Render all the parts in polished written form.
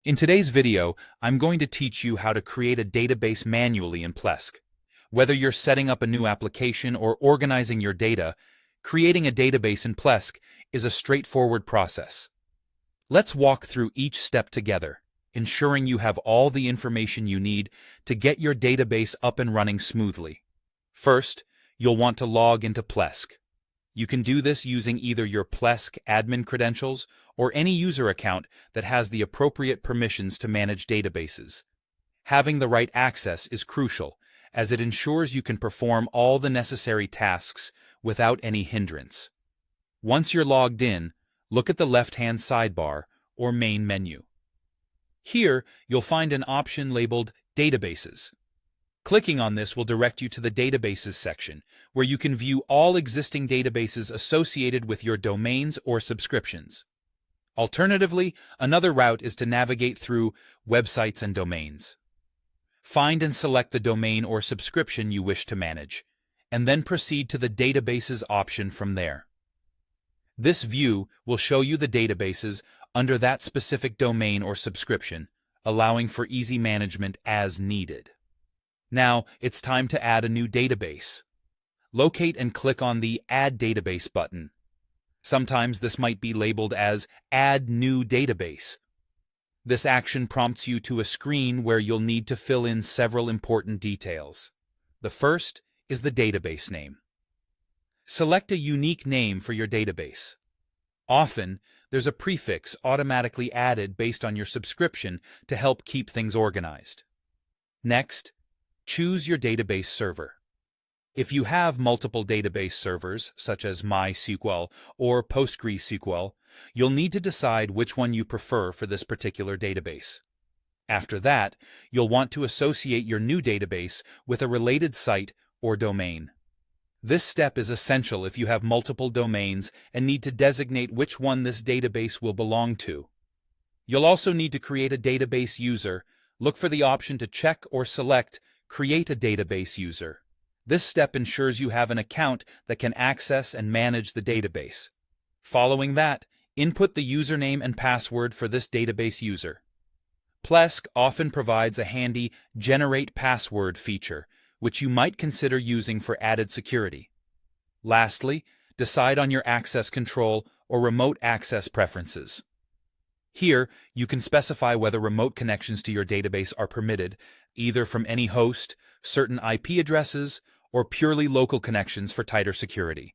In today's video, I'm going to teach you how to create a database manually in Plesk. Whether you're setting up a new application or organizing your data, creating a database in Plesk is a straightforward process. Let's walk through each step together, ensuring you have all the information you need to get your database up and running smoothly. First, you'll want to log into Plesk. You can do this using either your Plesk admin credentials or any user account that has the appropriate permissions to manage databases. Having the right access is crucial, as it ensures you can perform all the necessary tasks without any hindrance. Once you're logged in, look at the left-hand sidebar or main menu. Here, you'll find an option labeled Databases. Clicking on this will direct you to the Databases section, where you can view all existing databases associated with your domains or subscriptions. Alternatively, another route is to navigate through Websites and Domains. Find and select the domain or subscription you wish to manage, and then proceed to the Databases option from there. This view will show you the databases under that specific domain or subscription, allowing for easy management as needed. Now, it's time to add a new database. Locate and click on the Add Database button. Sometimes this might be labeled as Add New Database. This action prompts you to a screen where you'll need to fill in several important details. The first is the database name. Select a unique name for your database. Often, there's a prefix automatically added based on your subscription to help keep things organized. Next, choose your database server. If you have multiple database servers, such as MySQL or PostgreSQL, you'll need to decide which one you prefer for this particular database. After that, you'll want to associate your new database with a related site or domain. This step is essential if you have multiple domains and need to designate which one this database will belong to. You'll also need to create a database user. Look for the option to check or select Create a Database User. This step ensures you have an account that can access and manage the database. Following that, input the username and password for this database user. Plesk often provides a handy Generate Password feature, which you might consider using for added security. Lastly, decide on your access control or remote access preferences. Here, you can specify whether remote connections to your database are permitted, either from any host, certain IP addresses, or purely local connections for tighter security.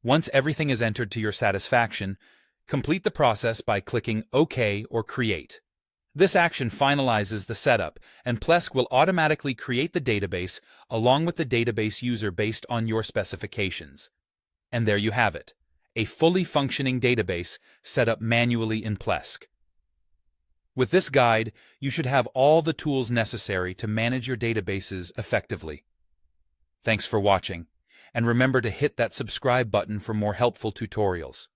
Once everything is entered to your satisfaction, complete the process by clicking OK or Create. This action finalizes the setup, and Plesk will automatically create the database along with the database user based on your specifications. And there you have it, a fully functioning database set up manually in Plesk. With this guide, you should have all the tools necessary to manage your databases effectively. Thanks for watching, and remember to hit that subscribe button for more helpful tutorials.